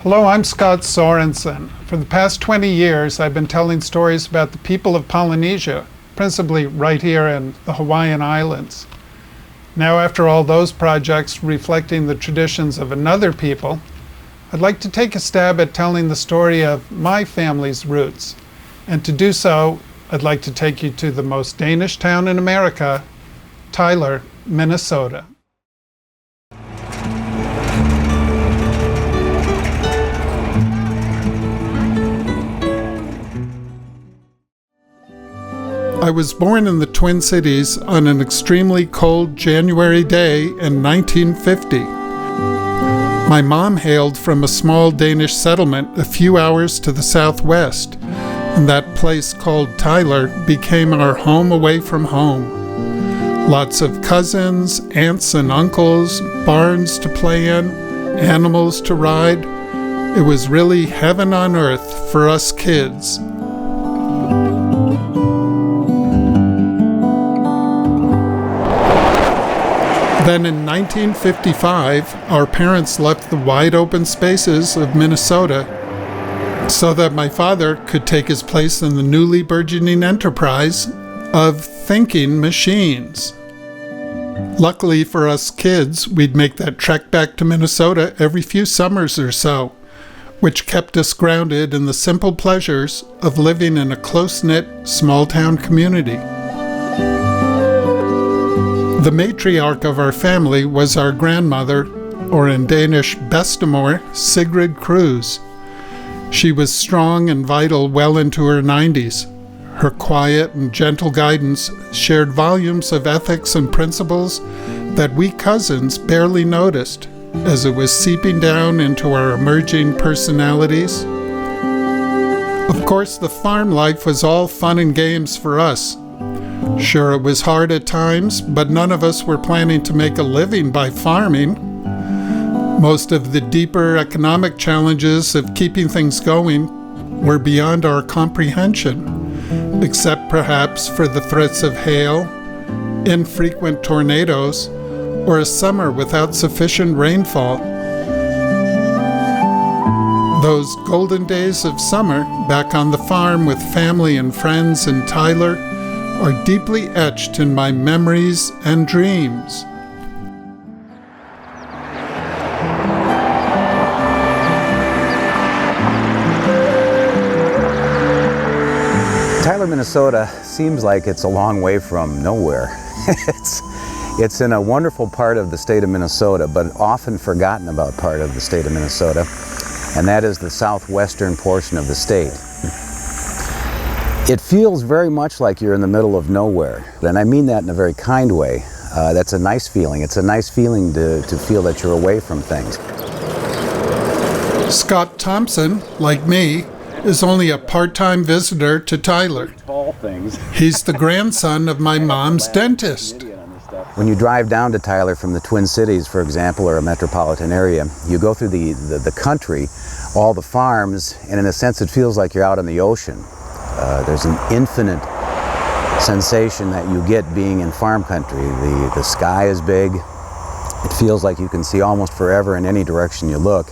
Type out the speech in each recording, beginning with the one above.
Hello, I'm Scott Sorensen. For the past 20 years, I've been telling stories about the people of Polynesia, principally right here in the Hawaiian Islands. Now, after all those projects reflecting the traditions of another people, I'd like to take a stab at telling the story of my family's roots. And to do so, I'd like to take you to the most Danish town in America, Tyler, Minnesota. I was born in the Twin Cities on an extremely cold January day in 1950. My mom hailed from a small Danish settlement a few hours to the southwest, and that place called Tyler became our home away from home. Lots of cousins, aunts and uncles, barns to play in, animals to ride. It was really heaven on earth for us kids. Then in 1955, our parents left the wide open spaces of Minnesota so that my father could take his place in the newly burgeoning enterprise of thinking machines. Luckily for us kids, we'd make that trek back to Minnesota every few summers or so, which kept us grounded in the simple pleasures of living in a close-knit, small-town community. The matriarch of our family was our grandmother, or in Danish, bestemor, Sigrid Cruz. She was strong and vital well into her 90s. Her quiet and gentle guidance shared volumes of ethics and principles that we cousins barely noticed as it was seeping down into our emerging personalities. Of course, the farm life was all fun and games for us. Sure, it was hard at times, but none of us were planning to make a living by farming. Most of the deeper economic challenges of keeping things going were beyond our comprehension, except perhaps for the threats of hail, infrequent tornadoes, or a summer without sufficient rainfall. Those golden days of summer back on the farm with family and friends in Tyler are deeply etched in my memories and dreams. Tyler, Minnesota seems like it's a long way from nowhere. It's in a wonderful part of the state of Minnesota, but often forgotten about part of the state of Minnesota, and that is the southwestern portion of the state. It feels very much like you're in the middle of nowhere, and I mean that in a very kind way. That's a nice feeling. It's a nice feeling to feel that you're away from things. Scott Thompson, like me, is only a part-time visitor to Tyler. He's the grandson of my mom's dentist. When you drive down to Tyler from the Twin Cities, for example, or a metropolitan area, you go through the country, all the farms, and in a sense it feels like you're out on the ocean. There's an infinite sensation that you get being in farm country. The sky is big. It feels like you can see almost forever in any direction you look.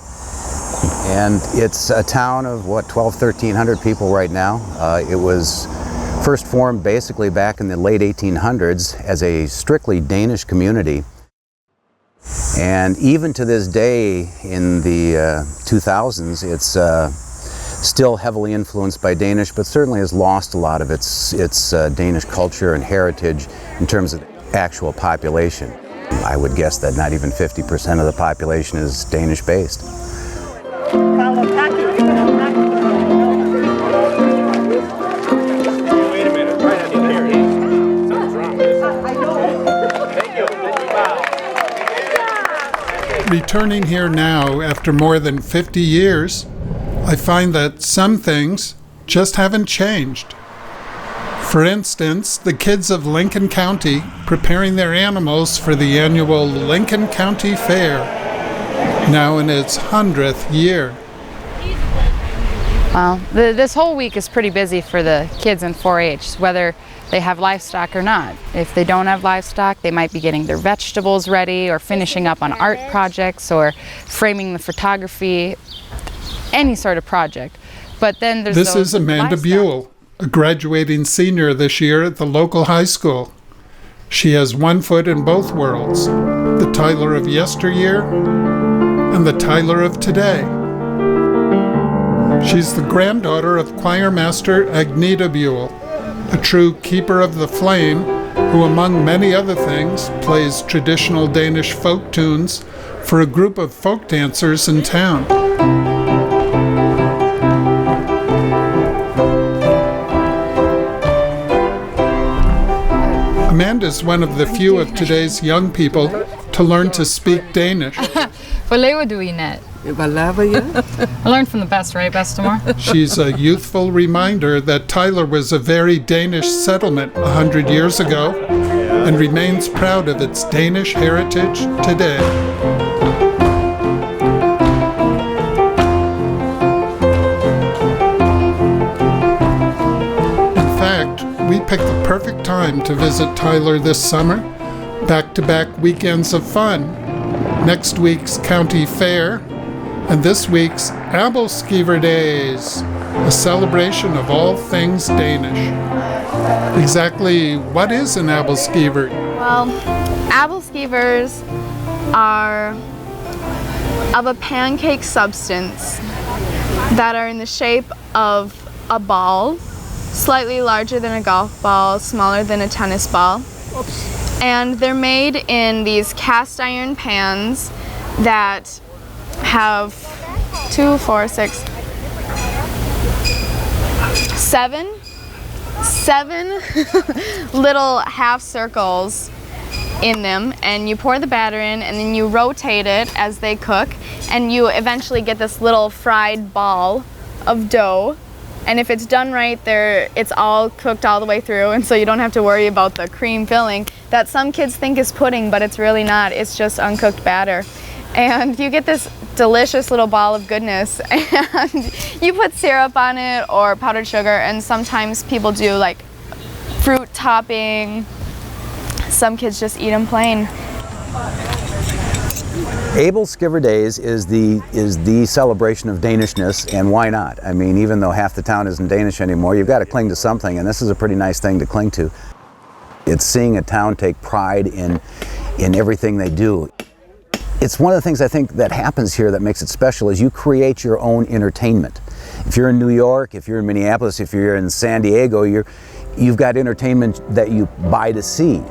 And it's a town of, 1,200 people right now. It was first formed basically back in the late 1800s as a strictly Danish community. And even to this day in the 2000s, it's still heavily influenced by Danish, but certainly has lost a lot of its Danish culture and heritage in terms of actual population. I would guess that not even 50% of the population is Danish-based. Returning here now after more than 50 years, I find that some things just haven't changed. For instance, the kids of Lincoln County preparing their animals for the annual Lincoln County Fair, now in its 100th year. Well, this whole week is pretty busy for the kids in 4-H, whether they have livestock or not. If they don't have livestock, they might be getting their vegetables ready or finishing up on art projects or framing the photography. any sort of project. But then there's This those is Amanda livestock. Buell, a graduating senior this year at the local high school. She has one foot in both worlds, the Tyler of yesteryear and the Tyler of today. She's the granddaughter of choir master Agneta Buell, a true keeper of the flame, who among many other things plays traditional Danish folk tunes for a group of folk dancers in town. Amanda's one of the few of today's young people to learn to speak Danish. Hvad laver du i nat? Hvad laver jeg? I learned from the best, right, Bestemor? She's a youthful reminder that Tyler was a very Danish settlement 100 years ago and remains proud of its Danish heritage today. In fact, we picked the perfect time to visit Tyler this summer. Back-to-back weekends of fun. Next week's county fair, and this week's Aebleskiver Days, a celebration of all things Danish. Exactly what is an Aebleskiver? Well, Aebleskivers are of a pancake substance that are in the shape of a ball, slightly larger than a golf ball, smaller than a tennis ball. And they're made in these cast iron pans that have 7 little half circles in them, and you pour the batter in and then you rotate it as they cook, and you eventually get this little fried ball of dough. And if it's done right, it's all cooked all the way through, and so you don't have to worry about the cream filling that some kids think is pudding, but it's really not. It's just uncooked batter. And you get this delicious little ball of goodness, and you put syrup on it or powdered sugar, and sometimes people do like fruit topping. Some kids just eat them plain. Aebleskiver Days is the celebration of Danishness, and why not? I mean, even though half the town isn't Danish anymore, you've got to cling to something, and this is a pretty nice thing to cling to. It's seeing a town take pride in everything they do. It's one of the things I think that happens here that makes it special is you create your own entertainment. If you're in New York, if you're in Minneapolis, if you're in San Diego, you've got entertainment that you buy to see.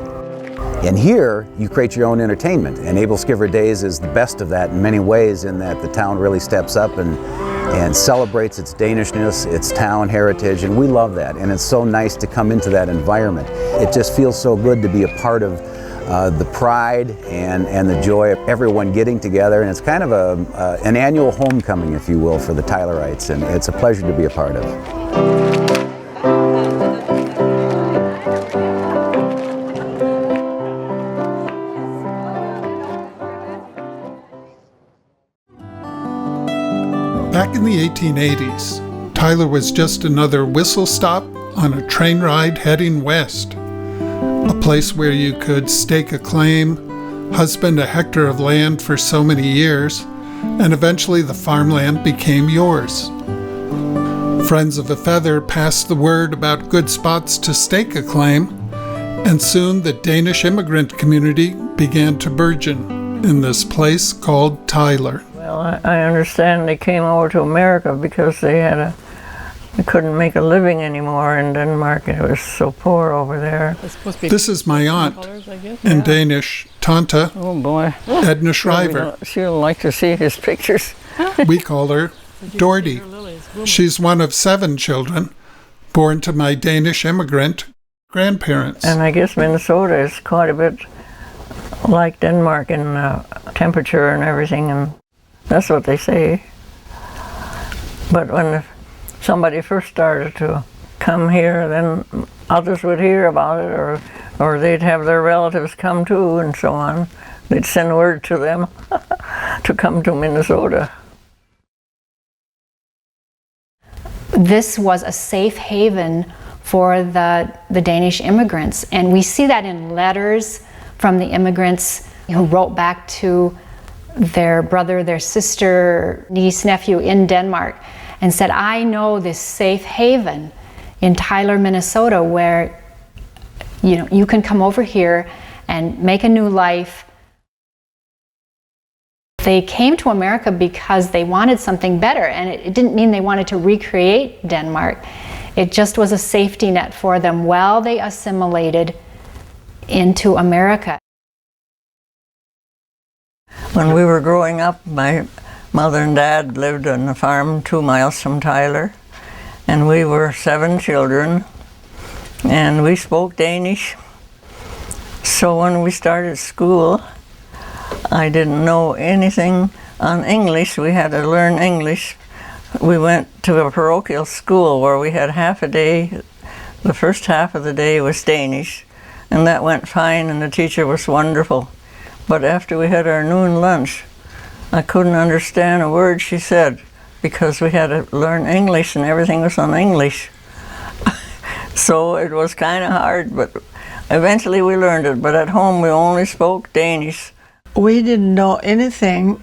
And here, you create your own entertainment, and Aebleskiver Days is the best of that in many ways, in that the town really steps up and celebrates its Danishness, its town heritage, and we love that. And it's so nice to come into that environment. It just feels so good to be a part of the pride and the joy of everyone getting together, and it's kind of an annual homecoming, if you will, for the Tylerites, and it's a pleasure to be a part of. Back in the 1880s, Tyler was just another whistle stop on a train ride heading west. A place where you could stake a claim, husband a hectare of land for so many years, and eventually the farmland became yours. Friends of a Feather passed the word about good spots to stake a claim, and soon the Danish immigrant community began to burgeon in this place called Tyler. Well, I understand they came over to America because they couldn't make a living anymore in Denmark. It was so poor over there. This is my aunt, in Danish, Tante, Oh boy. Edna Shriver. She'll like to see his pictures. We call her Dorothy. She's one of 7 children, born to my Danish immigrant grandparents. And I guess Minnesota is quite a bit like Denmark in temperature and everything, and that's what they say. But when somebody first started to come here, then others would hear about it, or they'd have their relatives come too, and so on. They'd send word to them to come to Minnesota. This was a safe haven for the Danish immigrants, and we see that in letters from the immigrants who wrote back to their brother, their sister, niece, nephew in Denmark, and said, I know this safe haven in Tyler, Minnesota, where you can come over here and make a new life. They came to America because they wanted something better, and it didn't mean they wanted to recreate Denmark. It just was a safety net for them while they assimilated into America. When we were growing up, my mother and dad lived on a farm 2 miles from Tyler, and we were 7 children, and we spoke Danish. So when we started school, I didn't know anything on English. We had to learn English. We went to a parochial school where we had half a day. The first half of the day was Danish, and that went fine, and the teacher was wonderful. But after we had our noon lunch, I couldn't understand a word she said because we had to learn English and everything was on English. So it was kind of hard, but eventually we learned it. But at home we only spoke Danish. We didn't know anything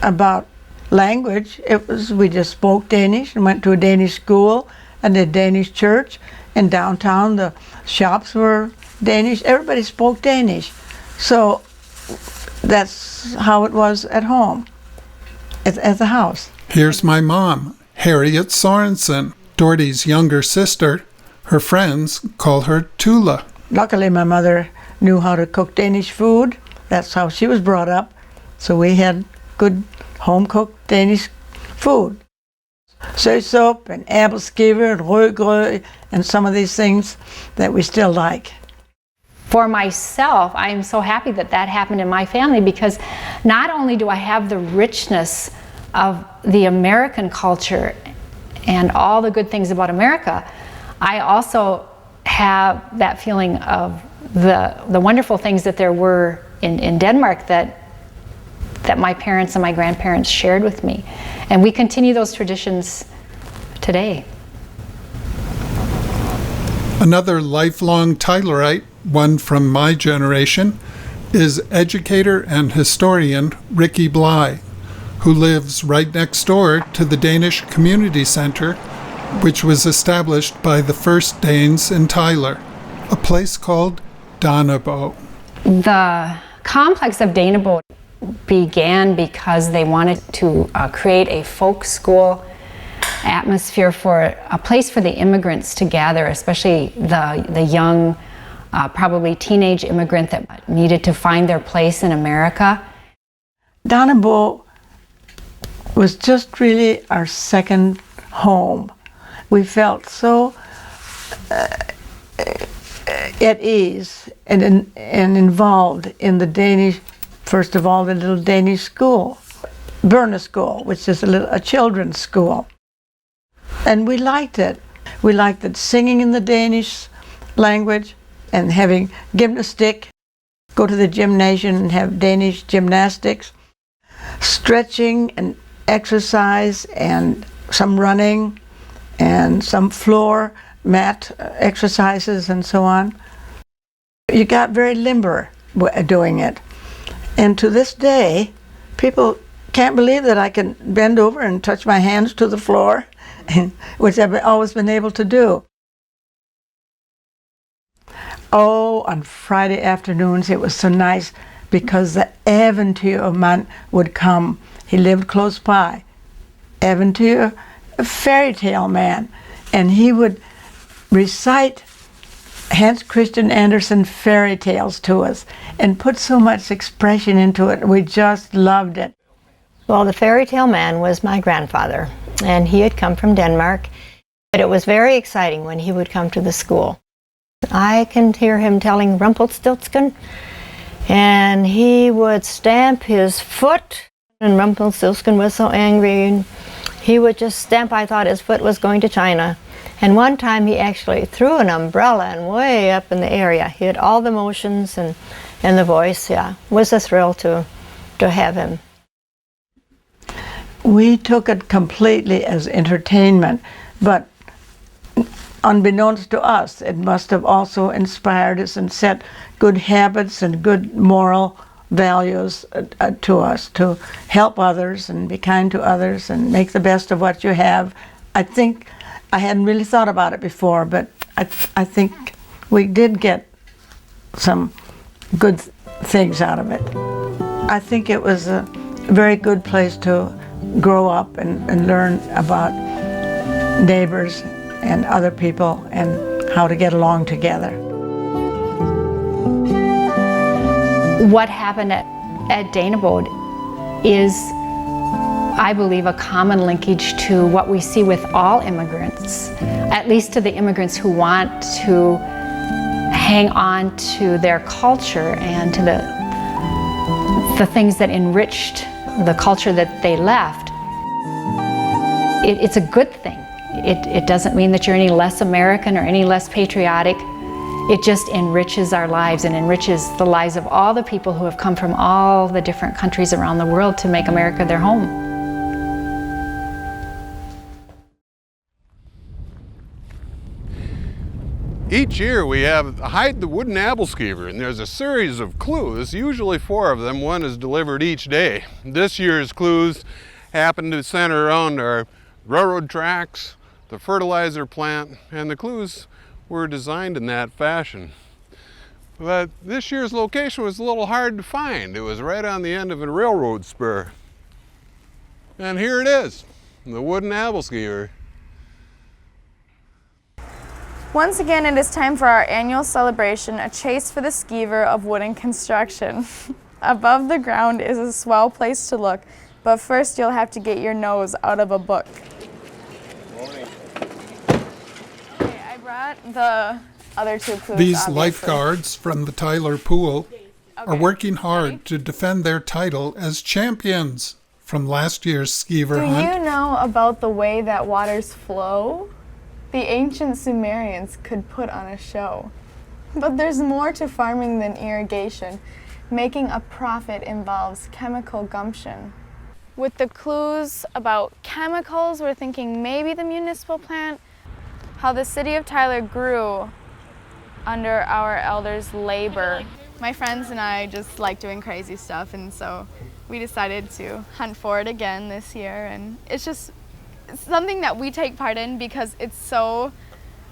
about language. We just spoke Danish and went to a Danish school and a Danish church. In downtown, the shops were Danish. Everybody spoke Danish. So that's how it was at home, at the house. Here's my mom, Harriet Sorensen, Dorothy's younger sister. Her friends call her Tula. Luckily, my mother knew how to cook Danish food. That's how she was brought up. So we had good home-cooked Danish food. Søsup and Aebleskiver and rødgrød and some of these things that we still like. For myself, I am so happy that that happened in my family, because not only do I have the richness of the American culture and all the good things about America, I also have that feeling of the wonderful things that there were in Denmark that my parents and my grandparents shared with me. And we continue those traditions today. Another lifelong Tylerite, one from my generation, is educator and historian Ricky Bly, who lives right next door to the Danish Community Center, which was established by the first Danes in Tyler, a place called Dannebo. The complex of Dannebo began because they wanted to create a folk school atmosphere, for a place for the immigrants to gather, especially the young, probably teenage immigrant that needed to find their place in America. Dannebo was just really our second home. We felt so at ease and involved in the Danish, first of all, the little Danish school, Børne School, which is a children's school. And we liked it. We liked it singing in the Danish language and having gymnastic, go to the gymnasium and have Danish gymnastics, stretching and exercise and some running and some floor mat exercises and so on. You got very limber doing it. And to this day, people can't believe that I can bend over and touch my hands to the floor, which I've always been able to do. Oh, on Friday afternoons it was so nice because the Eventyrman would come. He lived close by. Eventyr, a fairy tale man. And he would recite Hans Christian Andersen fairy tales to us and put so much expression into it. We just loved it. Well, the fairy tale man was my grandfather, and he had come from Denmark. But it was very exciting when he would come to the school. I can hear him telling Rumpelstiltskin, and he would stamp his foot, and Rumpelstiltskin was so angry, and he would just stamp. I thought his foot was going to China. And one time he actually threw an umbrella and way up in the area. He had all the motions and the voice. Yeah, it was a thrill to have him. We took it completely as entertainment, but unbeknownst to us, it must have also inspired us and set good habits and good moral values to us, to help others and be kind to others and make the best of what you have. I think I hadn't really thought about it before, but I think we did get some good things out of it. I think it was a very good place to grow up and learn about neighbors and other people and how to get along together. What happened at Danabode is, I believe, a common linkage to what we see with all immigrants, at least to the immigrants who want to hang on to their culture and to the things that enriched the culture that they left. It's a good thing. It doesn't mean that you're any less American or any less patriotic. It just enriches our lives and enriches the lives of all the people who have come from all the different countries around the world to make America their home. Each year we have Hide the Wooden Aebleskiver, and there's a series of clues, usually 4 of them. One is delivered each day. This year's clues happen to center around our railroad tracks, the fertilizer plant, and the clues were designed in that fashion. But this year's location was a little hard to find. It was right on the end of a railroad spur. And here it is, the wooden Aebleskiver. Once again, it is time for our annual celebration, a chase for the skeever of wooden construction. Above the ground is a swell place to look, but first you'll have to get your nose out of a book. Okay, I brought the other 2 clues. These obviously. lifeguards from the Tyler Pool are working hard to defend their title as champions from last year's skeever hunt. Do you know about the way that waters flow? The ancient Sumerians could put on a show. But there's more to farming than irrigation. Making a profit involves chemical gumption. With the clues about chemicals, we're thinking maybe the municipal plant, how the city of Tyler grew under our elders' labor. My friends and I just like doing crazy stuff, and so we decided to hunt for it again this year, and it's something that we take part in because it's so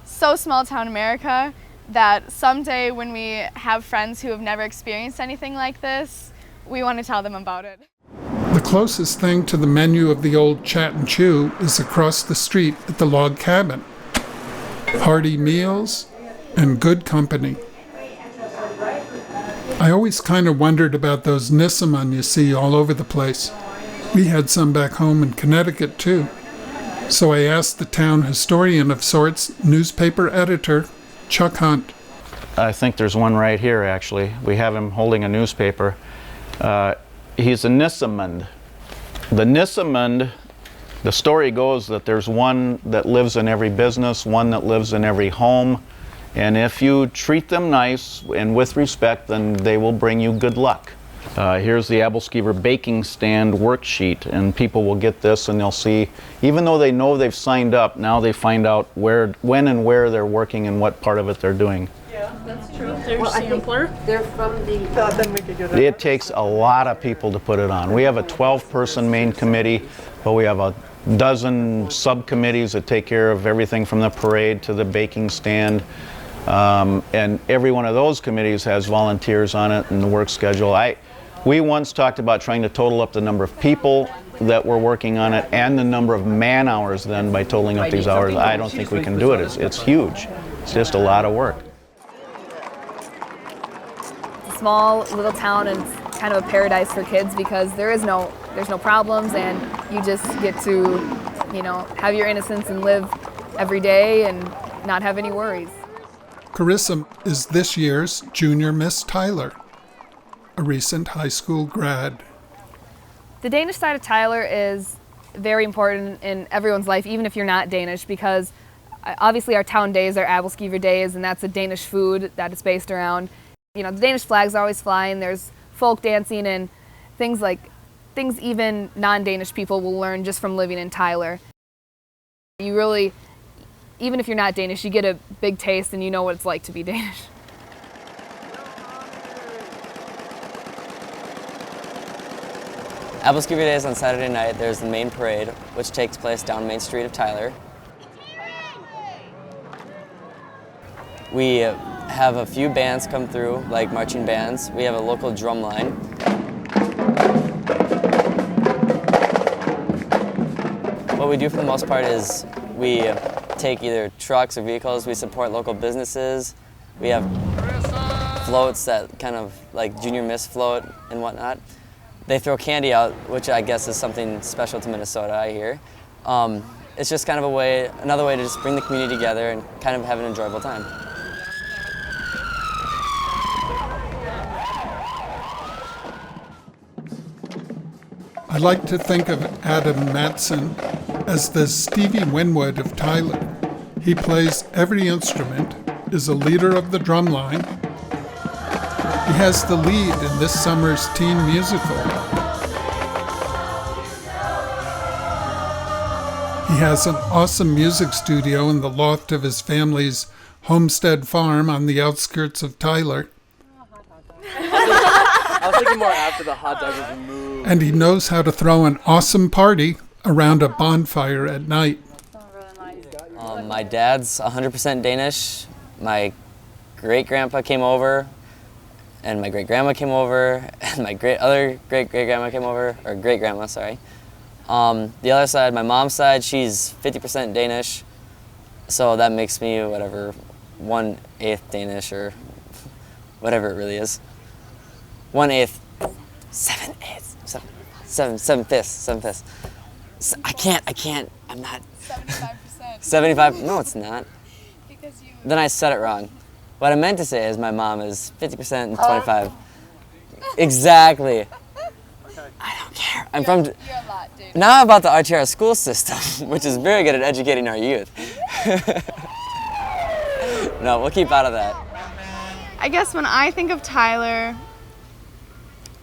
small town America that someday when we have friends who have never experienced anything like this, we want to tell them about it. The closest thing to the menu of the old Chat and Chew is across the street at the log cabin. Hearty meals and good company. I always kind of wondered about those nissamon you see all over the place. We had some back home in Connecticut too. So I asked the town historian of sorts, newspaper editor, Chuck Hunt. I think there's one right here, actually. We have him holding a newspaper. He's a nissamund. The nissamund, the story goes that there's one that lives in every business, one that lives in every home, and if you treat them nice and with respect, then they will bring you good luck. Here's the Aebleskiver baking stand worksheet, and people will get this and they'll see, even though they know they've signed up, now they find out when and where they're working and what part of it they're doing. Yeah, that's true. They're sampler. They're from the... It takes a lot of people to put it on. We have a 12-person main committee, but we have a dozen subcommittees that take care of everything from the parade to the baking stand. And every one of those committees has volunteers on it and the work schedule. We once talked about trying to total up the number of people that were working on it and the number of man hours then by totaling up these hours. I don't think we can do it. It's huge. It's just a lot of work. It's a small little town and it's kind of a paradise for kids because there's no problems and you just get to, have your innocence and live every day and not have any worries. Carissa is this year's Junior Miss Tyler, a recent high school grad. The Danish side of Tyler is very important in everyone's life, even if you're not Danish, because obviously our town days are Aebleskiver Days, and that's a Danish food that it's based around. The Danish flags are always flying, there's folk dancing and things even non-Danish people will learn just from living in Tyler. You really, even if you're not Danish, you get a big taste and you know what it's like to be Danish. Aebleskiver Days on Saturday night, there's the main parade, which takes place down Main Street of Tyler. We have a few bands come through, like marching bands. We have a local drum line. What we do for the most part is we take either trucks or vehicles. We support local businesses. We have floats that kind of like Junior Miss float and whatnot. They throw candy out, which I guess is something special to Minnesota, I hear. It's just kind of another way to just bring the community together and kind of have an enjoyable time. I like to think of Adam Matson as the Stevie Winwood of Tyler. He plays every instrument, is a leader of the drum line. He has the lead in this summer's teen musical. He has an awesome music studio in the loft of his family's homestead farm on the outskirts of Tyler. I was thinking more after the hot dog was removed. And he knows how to throw an awesome party around a bonfire at night. My dad's 100% Danish. My great-grandpa came over, and my great-grandma came over, and my other great-great-grandma came over, or great-grandma, sorry. The other side, my mom's side, she's 50% Danish, so that makes me whatever, 1/8 Danish, or whatever it really is. 1/8, 7/8, 7/5. I can't, I'm not. 75%. 75, no it's not. Because you... Then I said it wrong. What I meant to say is my mom is 50% and 25. Exactly. I don't care. I'm from... You're a lot, dude. Now about the RTR school system, which is very good at educating our youth. No, we'll keep out of that. I guess when I think of Tyler,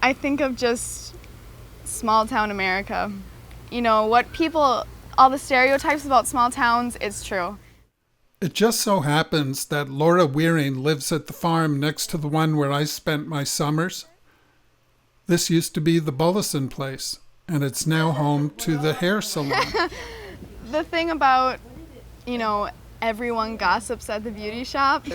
I think of just small town America. You know, what people, all the stereotypes about small towns, it's true. It just so happens that Laura Weering lives at the farm next to the one where I spent my summers. This used to be the Bullison place, and it's now home to the hair salon. The thing about, you know, everyone gossips at the beauty shop.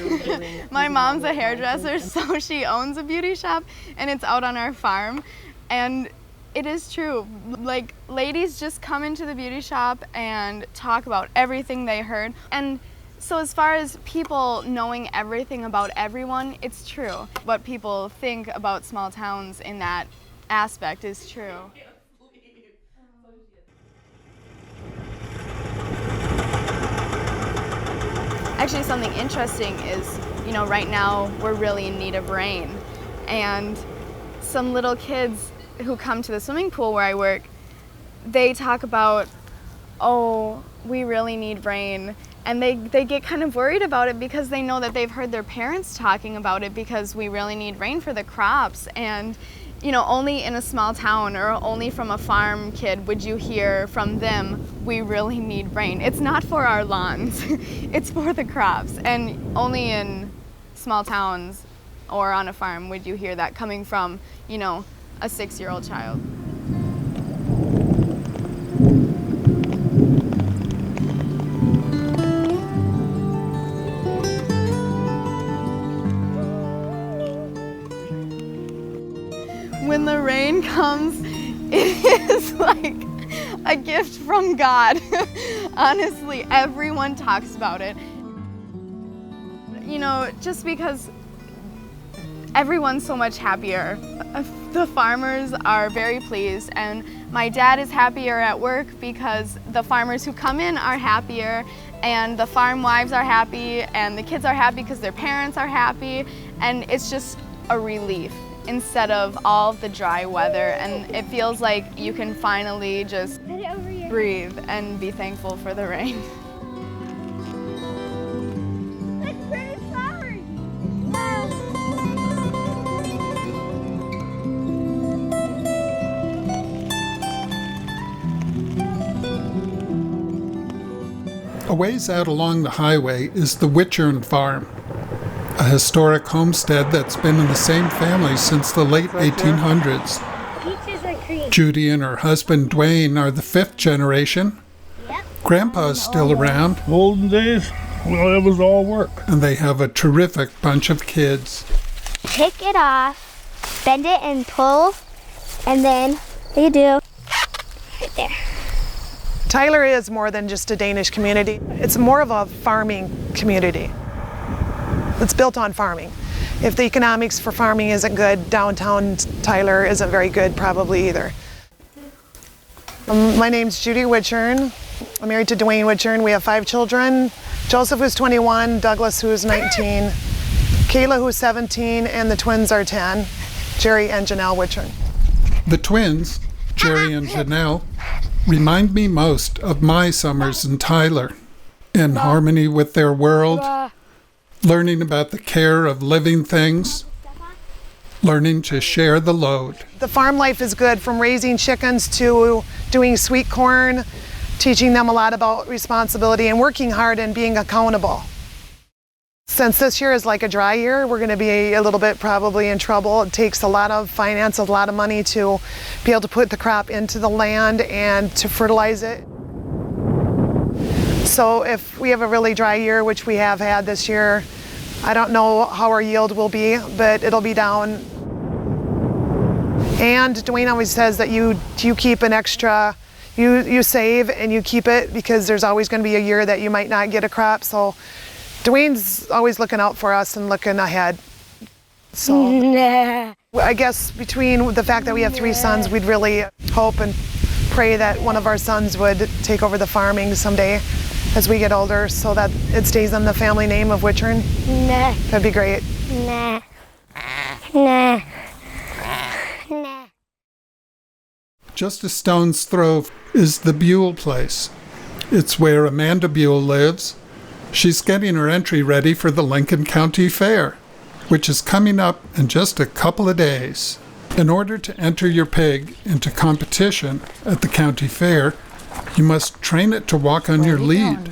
My mom's a hairdresser, so she owns a beauty shop, and it's out on our farm. And it is true. Like, ladies just come into the beauty shop and talk about everything they heard. And so as far as people knowing everything about everyone, it's true. What people think about small towns in that aspect is true. Actually, something interesting is, you know, right now we're really in need of rain. And some little kids who come to the swimming pool where I work, they talk about, oh, we really need rain. And they get kind of worried about it because they know that they've heard their parents talking about it because we really need rain for the crops. And, you know, only in a small town or only from a farm kid would you hear from them, we really need rain. It's not for our lawns, it's for the crops. And only in small towns or on a farm would you hear that coming from, you know, a 6-year-old child. When the rain comes, it is like a gift from God. Honestly, everyone talks about it. You know, just because everyone's so much happier. The farmers are very pleased, and my dad is happier at work because the farmers who come in are happier, and the farm wives are happy, and the kids are happy because their parents are happy, and it's just a relief instead of all the dry weather, and it feels like you can finally just breathe and be thankful for the rain. A ways out along the highway is the Wichern Farm, a historic homestead that's been in the same family since the late 1800s. Peaches are Judy and her husband Dwayne are the 5th generation. Grandpa's still around. Olden days, well, it was all work. And they have a terrific bunch of kids. Pick it off, bend it and pull, and then you do right there. Tyler is more than just a Danish community. It's more of a farming community. It's built on farming. If the economics for farming isn't good, downtown Tyler isn't very good probably either. My name's Judy Witchern. I'm married to Dwayne Witchern. We have 5 children. Joseph, who's 21, Douglas, who's 19, Kayla, who's 17, and the twins are 10, Jerry and Janelle Witchern. The twins, Jerry and Janelle, remind me most of my summers in Tyler, in harmony with their world, learning about the care of living things, learning to share the load. The farm life is good, from raising chickens to doing sweet corn, teaching them a lot about responsibility and working hard and being accountable. Since this year is like a dry year, we're going to be a little bit probably in trouble. It takes a lot of finance, a lot of money to be able to put the crop into the land and to fertilize it. So if we have a really dry year, which we have had this year, I don't know how our yield will be, but it'll be down. And Dwayne always says that you keep an extra, you save and you keep it, because there's always going to be a year that you might not get a crop. So Dwayne's always looking out for us and looking ahead. So I guess between the fact that we have 3 sons, we'd really hope and pray that one of our sons would take over the farming someday as we get older, so that it stays in the family name of Witchern. That'd be great. Just a stone's throw is the Buell place. It's where Amanda Buell lives. She's getting her entry ready for the Lincoln County Fair, which is coming up in just a couple of days. In order to enter your pig into competition at the county fair, you must train it to walk on your lead.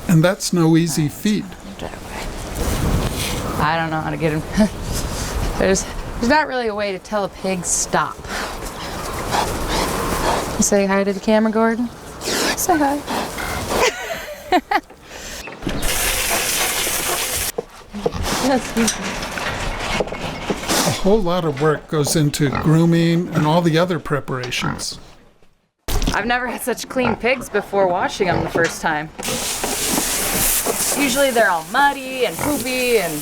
And that's no easy feat. I don't know how to get him. There's not really a way to tell a pig stop. You say hi to the camera, Gordon? Say hi. A whole lot of work goes into grooming and all the other preparations. I've never had such clean pigs before washing them the first time. Usually they're all muddy and poopy and...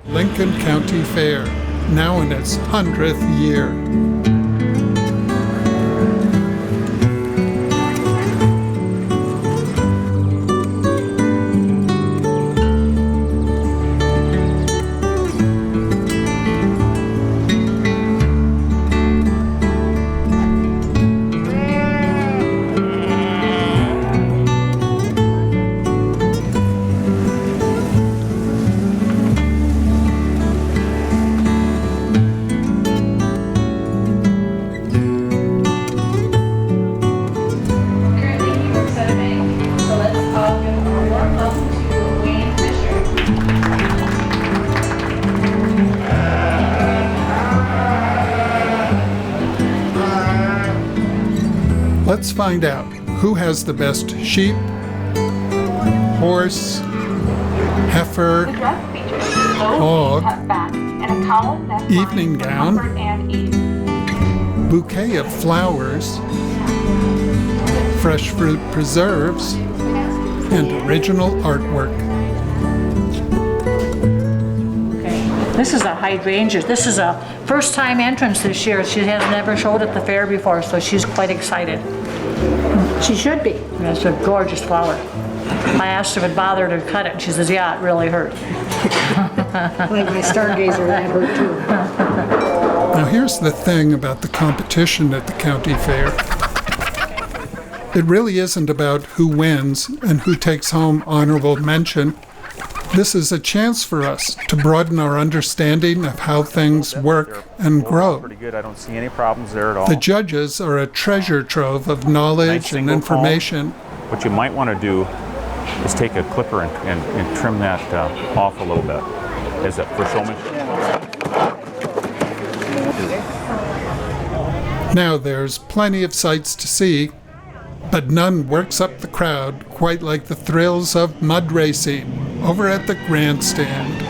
Lincoln County Fair, now in its 100th year. Let's find out who has the best sheep, horse, heifer, hog, evening gown, bouquet of flowers, fresh fruit preserves, and original artwork. This is a hydrangea. This is a first-time entrance this year. She has never showed at the fair before, so she's quite excited. She should be. It's a gorgeous flower. I asked her if it bothered her to cut it, and she says, yeah, it really hurt. Like my stargazer, that hurt too. Now here's the thing about the competition at the county fair. It really isn't about who wins and who takes home honorable mention. This is a chance for us to broaden our understanding of how things work and grow. Pretty good. I don't see any problems there at all. The judges are a treasure trove of knowledge and information. What you might want to do is take a clipper and trim that off a little bit. Is it for showmanship? Now there's plenty of sights to see, but none works up the crowd quite like the thrills of mud racing over at the grandstand.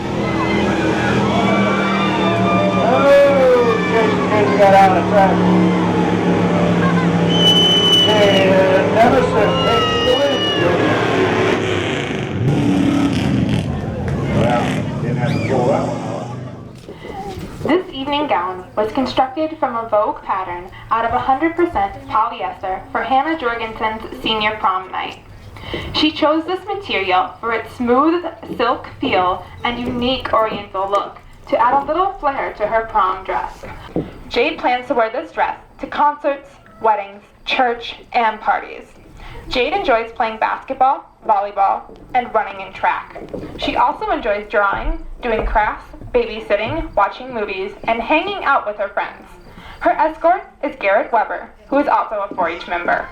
Got out of track. Nemesis takes the win. Well, didn't have to pull that one out. This evening gown was constructed from a Vogue pattern out of 100% polyester for Hannah Jorgensen's senior prom night. She chose this material for its smooth silk feel and unique oriental look to add a little flair to her prom dress. Jade plans to wear this dress to concerts, weddings, church, and parties. Jade enjoys playing basketball, volleyball, and running and track. She also enjoys drawing, doing crafts, babysitting, watching movies, and hanging out with her friends. Her escort is Garrett Weber, who is also a 4-H member.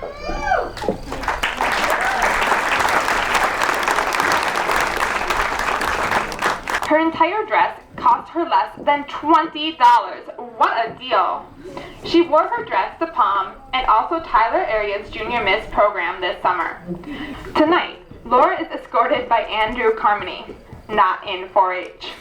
Her entire dress cost her less than $20. What a deal! She wore her dress to prom and also Tyler area's Junior Miss program this summer. Tonight, Laura is escorted by Andrew Carmody, not in 4-H.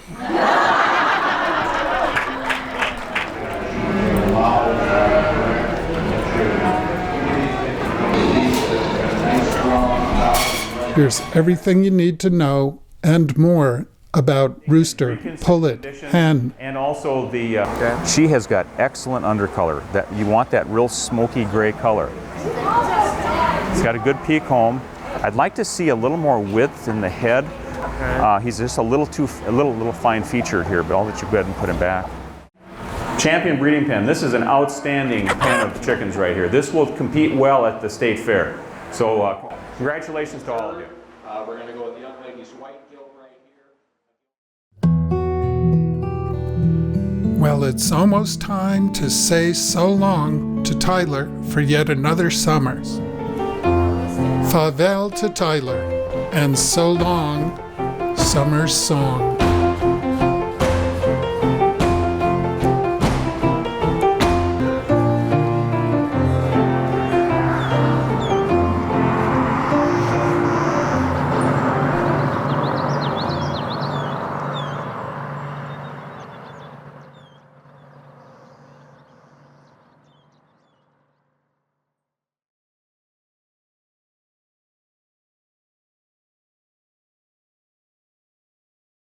Here's everything you need to know and more about rooster, pullet, hen. And also the she has got excellent undercolor. That you want that real smoky gray color. He's got a good peak home. I'd like to see a little more width in the head. He's just a little fine featured here, but I'll let you go ahead and put him back. Champion breeding pen. This is an outstanding pen of chickens right here. This will compete well at the state fair. So congratulations to all of you. We're going to go with the young lady's white gilt right here. Well, it's almost time to say so long to Tyler for yet another summer. Farewell to Tyler, and so long, summer's song.